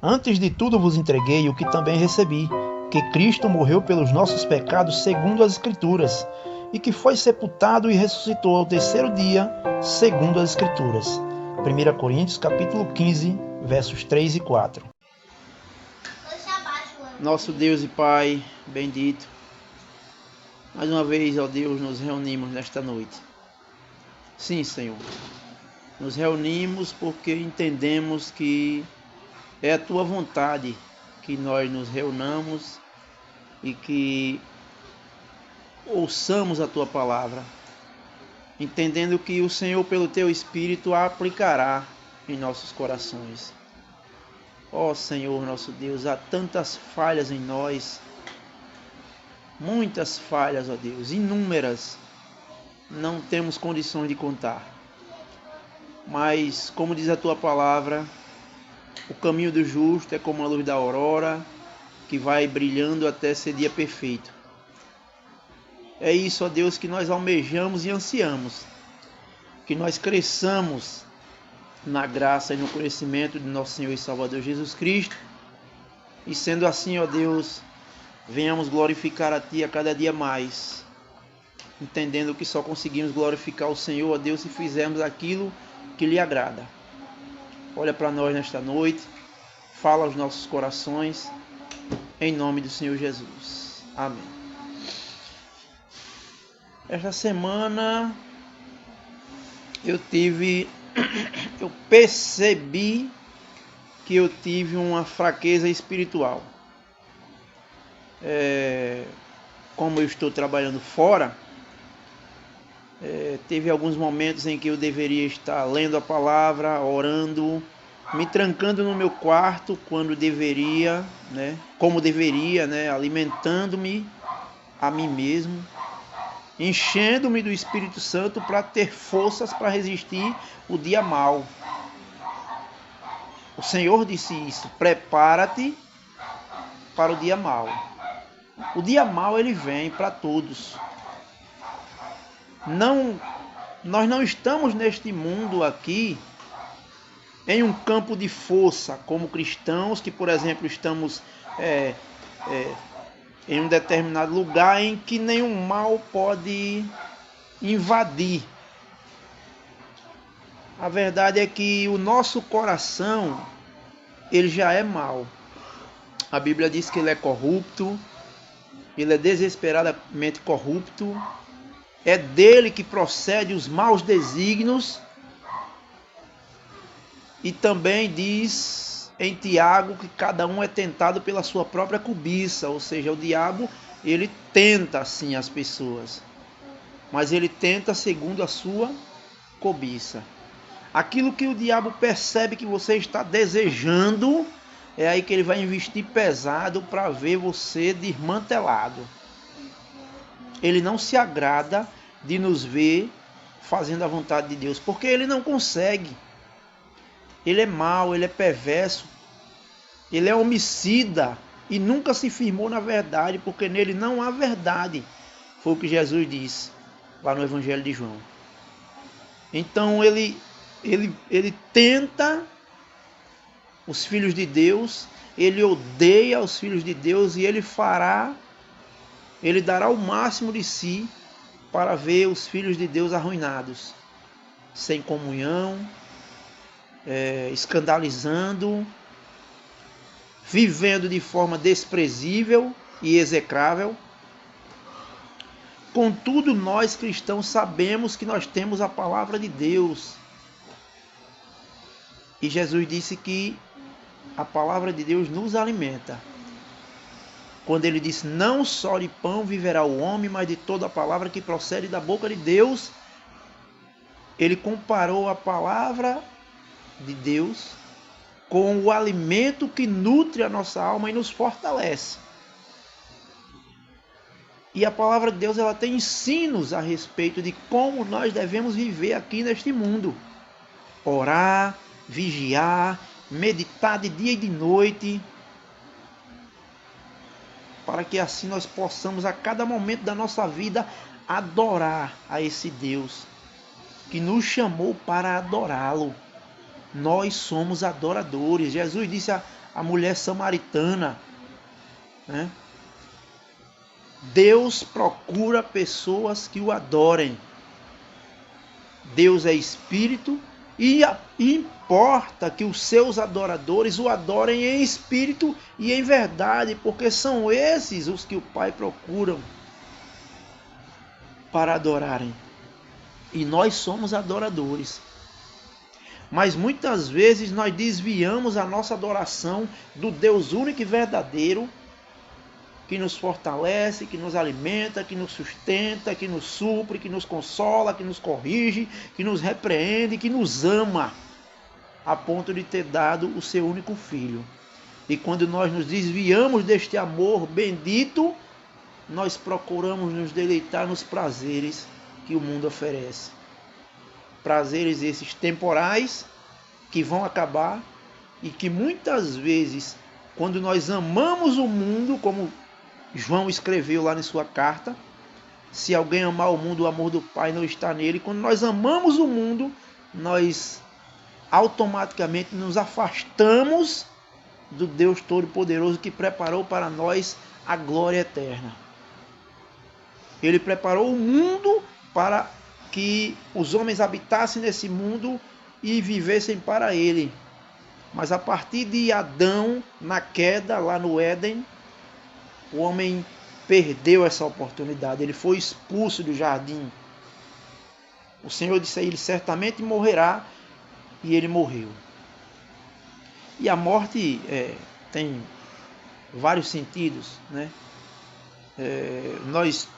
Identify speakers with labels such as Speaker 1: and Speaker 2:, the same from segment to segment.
Speaker 1: Antes de tudo vos entreguei o que também recebi, que Cristo morreu pelos nossos pecados segundo as Escrituras, e que foi sepultado e ressuscitou ao terceiro dia, segundo as Escrituras. 1 Coríntios capítulo 15, versos 3 e 4. Nosso Deus e Pai, bendito, mais uma vez, ó Deus, nos reunimos nesta noite. Sim, Senhor, nos reunimos porque entendemos que é a Tua vontade que nós nos reunamos e que ouçamos a Tua palavra, entendendo que o Senhor, pelo Teu Espírito, a aplicará em nossos corações. Ó Senhor, nosso Deus, há tantas falhas em nós, muitas falhas, ó Deus, inúmeras, não temos condições de contar. Mas, como diz a Tua palavra, o caminho do justo é como a luz da aurora, que vai brilhando até ser dia perfeito. É isso, ó Deus, que nós almejamos e ansiamos, que nós cresçamos na graça e no conhecimento de nosso Senhor e Salvador Jesus Cristo, e sendo assim, ó Deus, venhamos glorificar a Ti a cada dia mais, entendendo que só conseguimos glorificar o Senhor, ó Deus, se fizermos aquilo que lhe agrada. Olha para nós nesta noite, fala aos nossos corações, em nome do Senhor Jesus. Amém. Esta semana eu percebi que eu tive uma fraqueza espiritual. Como eu estou trabalhando fora, teve alguns momentos em que eu deveria estar lendo a palavra, orando, me trancando no meu quarto quando deveria, como deveria, alimentando-me a mim mesmo, enchendo-me do Espírito Santo para ter forças para resistir o dia mau. O Senhor disse isso: prepara-te para o dia mau. O dia mau ele vem para todos. Nós não estamos neste mundo aqui em um campo de força, como cristãos que, por exemplo, estamos em um determinado lugar em que nenhum mal pode invadir. A verdade é que o nosso coração, ele já é mau. A Bíblia diz que ele é corrupto, ele é desesperadamente corrupto, é dele que procede os maus desígnios, e também diz em Tiago que cada um é tentado pela sua própria cobiça, ou seja, o diabo, ele tenta sim as pessoas, mas ele tenta segundo a sua cobiça. Aquilo que o diabo percebe que você está desejando, é aí que ele vai investir pesado para ver você desmantelado. Ele não se agrada de nos ver fazendo a vontade de Deus, porque ele não consegue. Ele é mau, ele é perverso, ele é homicida e nunca se firmou na verdade, porque nele não há verdade. Foi o que Jesus disse lá no Evangelho de João. Então ele tenta os filhos de Deus, ele odeia os filhos de Deus e ele dará o máximo de si para ver os filhos de Deus arruinados, sem comunhão, escandalizando, vivendo de forma desprezível e execrável. Contudo, nós cristãos sabemos que nós temos a palavra de Deus. E Jesus disse que a palavra de Deus nos alimenta. Quando ele disse: não só de pão viverá o homem, mas de toda a palavra que procede da boca de Deus, ele comparou a palavra de Deus com o alimento que nutre a nossa alma e nos fortalece. E a palavra de Deus, ela tem ensinos a respeito de como nós devemos viver aqui neste mundo. Orar, vigiar, meditar de dia e de noite, para que assim nós possamos a cada momento da nossa vida adorar a esse Deus que nos chamou para adorá-lo. Nós somos adoradores. Jesus disse à mulher samaritana, né? Deus procura pessoas que o adorem. Deus é espírito e importa que os seus adoradores o adorem em espírito e em verdade, porque são esses os que o Pai procura para adorarem. E nós somos adoradores. Mas muitas vezes nós desviamos a nossa adoração do Deus único e verdadeiro, que nos fortalece, que nos alimenta, que nos sustenta, que nos supre, que nos consola, que nos corrige, que nos repreende, que nos ama, a ponto de ter dado o seu único filho. E quando nós nos desviamos deste amor bendito, nós procuramos nos deleitar nos prazeres que o mundo oferece. Prazeres esses temporais que vão acabar e que muitas vezes, quando nós amamos o mundo, como João escreveu lá em sua carta, se alguém amar o mundo, o amor do Pai não está nele. Quando nós amamos o mundo, nós automaticamente nos afastamos do Deus Todo-Poderoso que preparou para nós a glória eterna. Ele preparou o mundo para que os homens habitassem nesse mundo e vivessem para ele. Mas a partir de Adão, na queda lá no Éden, o homem perdeu essa oportunidade. Ele foi expulso do jardim. O Senhor disse a ele: certamente morrerá, e ele morreu. E a morte tem vários sentidos, né? Nós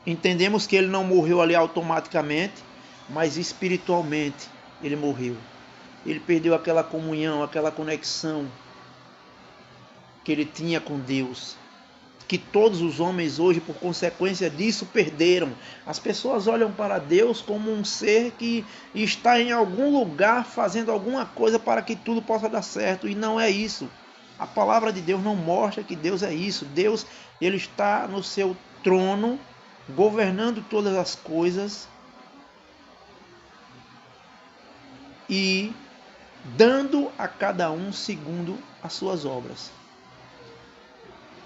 Speaker 1: entendemos que ele não morreu ali automaticamente, mas espiritualmente ele morreu. Ele perdeu aquela comunhão, aquela conexão que ele tinha com Deus, que todos os homens hoje, por consequência disso, perderam. As pessoas olham para Deus como um ser que está em algum lugar fazendo alguma coisa para que tudo possa dar certo, e não é isso. A palavra de Deus não mostra que Deus é isso. Deus, ele está no seu trono, governando todas as coisas e dando a cada um segundo as suas obras.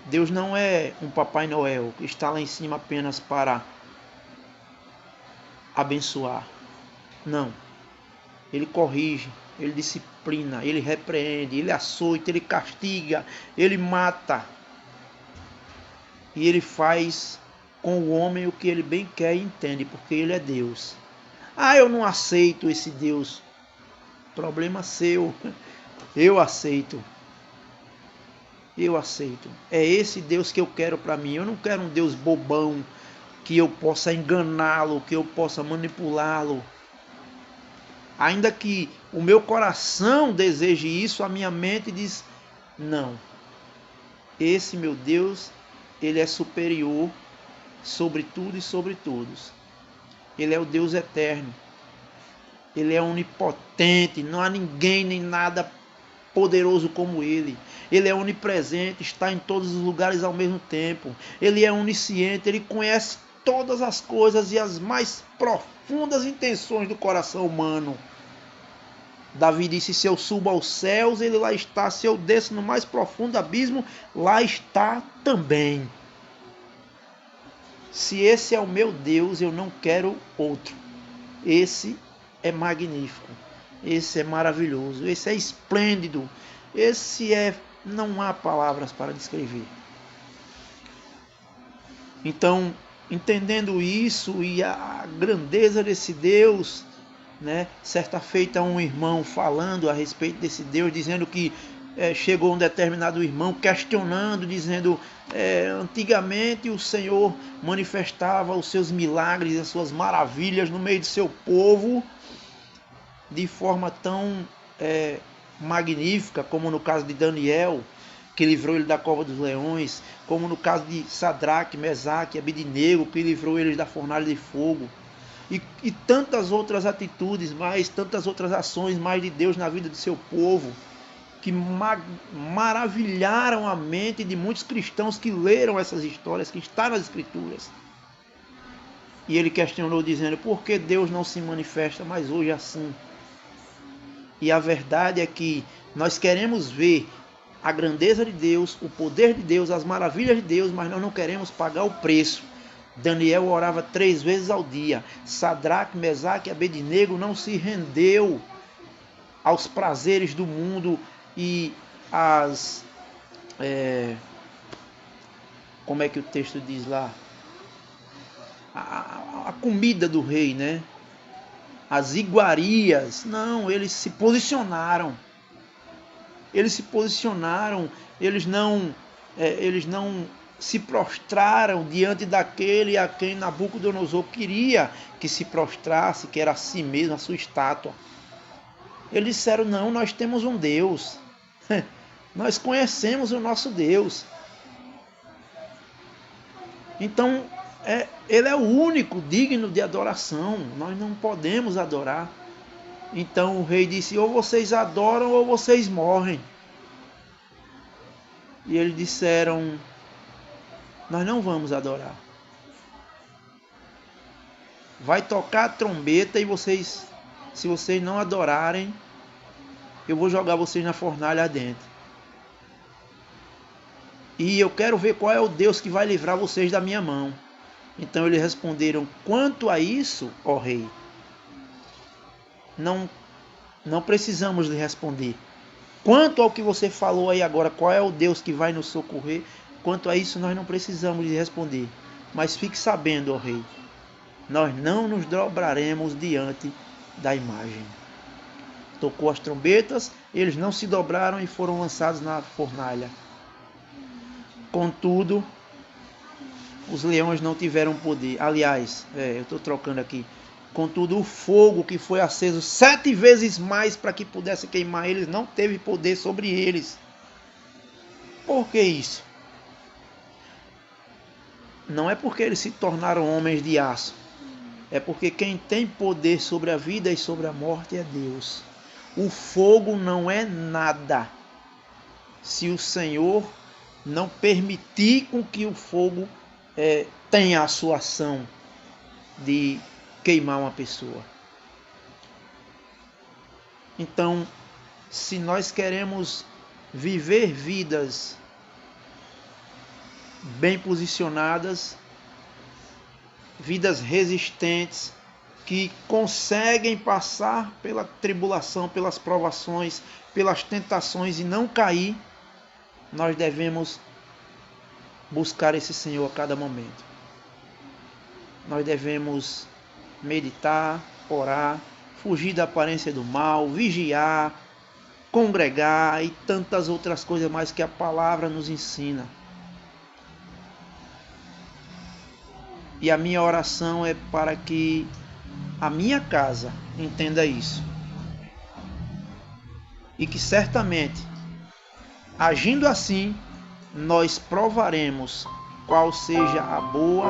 Speaker 1: Deus não é um Papai Noel que está lá em cima apenas para abençoar. Não. Ele corrige, ele disciplina, ele repreende, ele açoita, ele castiga, ele mata. E ele faz com o homem o que ele bem quer e entende, porque ele é Deus. Eu não aceito esse Deus. Problema seu. Eu aceito. Eu aceito. É esse Deus que eu quero para mim. Eu não quero um Deus bobão, que eu possa enganá-lo, que eu possa manipulá-lo. Ainda que o meu coração deseje isso, a minha mente diz: não. Esse meu Deus, ele é superior sobre tudo e sobre todos. Ele é o Deus eterno. Ele é onipotente. Não há ninguém nem nada poderoso como ele. Ele é onipresente, está em todos os lugares ao mesmo tempo. Ele é onisciente, ele conhece todas as coisas e as mais profundas intenções do coração humano. Davi disse: se eu subo aos céus, ele lá está. Se eu desço no mais profundo abismo, lá está também. Se esse é o meu Deus, eu não quero outro. Esse é magnífico. Esse é maravilhoso. Esse é esplêndido. Esse é... não há palavras para descrever. Então, entendendo isso e a grandeza desse Deus, né? Certa feita um irmão falando a respeito desse Deus, dizendo que chegou um determinado irmão questionando, dizendo: antigamente o Senhor manifestava os seus milagres, as suas maravilhas no meio do seu povo de forma tão magnífica, como no caso de Daniel, que livrou ele da cova dos leões, como no caso de Sadraque, Mesaque e Abednego, que livrou eles da fornalha de fogo, e tantas outras atitudes mais, tantas outras ações mais de Deus na vida do seu povo, que maravilharam a mente de muitos cristãos que leram essas histórias, que estão nas Escrituras. E ele questionou dizendo: por que Deus não se manifesta mais hoje assim? E a verdade é que nós queremos ver a grandeza de Deus, o poder de Deus, as maravilhas de Deus, mas nós não queremos pagar o preço. Daniel orava 3 vezes ao dia. Sadraque, Mesaque e Abednego não se rendeu aos prazeres do mundo e às... como é que o texto diz lá? A comida do rei, né? As iguarias. Não, eles se posicionaram. Eles não se prostraram diante daquele a quem Nabucodonosor queria que se prostrasse, que era a si mesmo, a sua estátua. Eles disseram, não, nós temos um Deus. Nós conhecemos o nosso Deus. Então, ele é o único digno de adoração. Nós não podemos adorar. Então o rei disse, ou vocês adoram ou vocês morrem. E eles disseram, nós não vamos adorar. Vai tocar a trombeta e vocês, se vocês não adorarem, eu vou jogar vocês na fornalha dentro. E eu quero ver qual é o Deus que vai livrar vocês da minha mão. Então eles responderam, quanto a isso, ó rei, não precisamos lhe responder. Quanto ao que você falou aí agora, qual é o Deus que vai nos socorrer, quanto a isso nós não precisamos lhe responder. Mas fique sabendo, ó rei, nós não nos dobraremos diante da imagem. Tocou as trombetas, eles não se dobraram e foram lançados na fornalha. Contudo, os leões não tiveram poder. Aliás, eu estou trocando aqui. Contudo, o fogo que foi aceso 7 vezes mais para que pudesse queimar eles, não teve poder sobre eles. Por que isso? Não é porque eles se tornaram homens de aço. É porque quem tem poder sobre a vida e sobre a morte é Deus. O fogo não é nada se o Senhor não permitir com que o fogo tenha a sua ação de queimar uma pessoa. Então, se nós queremos viver vidas bem posicionadas, vidas resistentes, que conseguem passar pela tribulação, pelas provações, pelas tentações e não cair, nós devemos buscar esse Senhor a cada momento. Nós devemos meditar, orar, fugir da aparência do mal, vigiar, congregar e tantas outras coisas mais que a palavra nos ensina. E a minha oração é para que a minha casa entenda isso. E que certamente, agindo assim, nós provaremos qual seja a boa,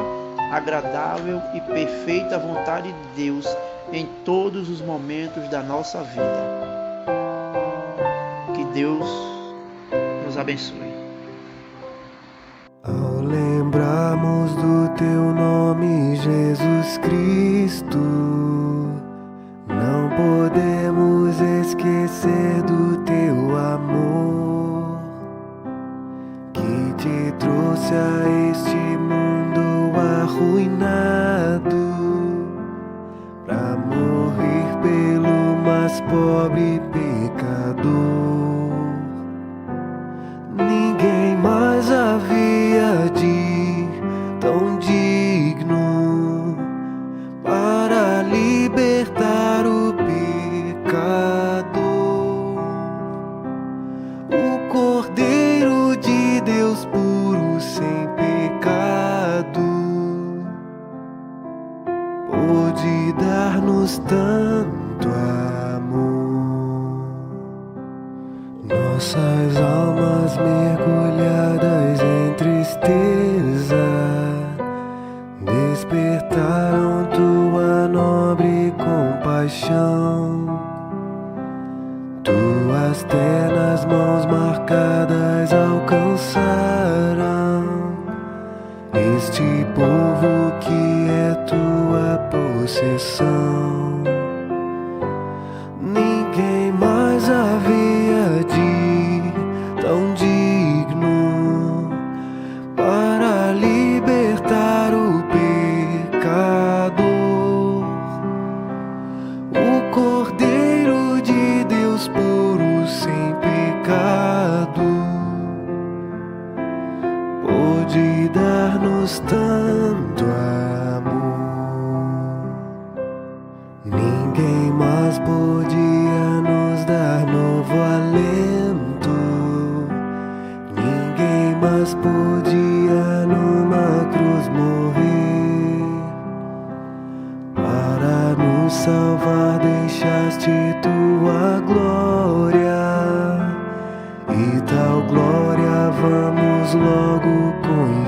Speaker 1: agradável e perfeita vontade de Deus em todos os momentos da nossa vida. Que Deus nos abençoe.
Speaker 2: Ao lembrarmos do teu nome, Jesus Cristo, não podemos esquecer do teu amor, que te trouxe a este mundo arruinado, pra morrer pelo mais pobre pecador. Ninguém mais havia de tão digno para libertar o pecador. O Cordeiro de Deus puro, sem pecado, pôde dar-nos tanto amor. Nossas almas mergulhadas em tristeza despertaram tua nobre compaixão. Tuas ternas mãos marcadas alcançaram este povo que é tua possessão. Ninguém mais tão digno para libertar o pecador. O Cordeiro de Deus puro, sem pecado, pôde dar-nos tanto amor. Ninguém mais podia nos dar novo alento. Ninguém mais podia numa cruz morrer. Para nos salvar deixaste tua glória, e tal glória vamos logo conhecer.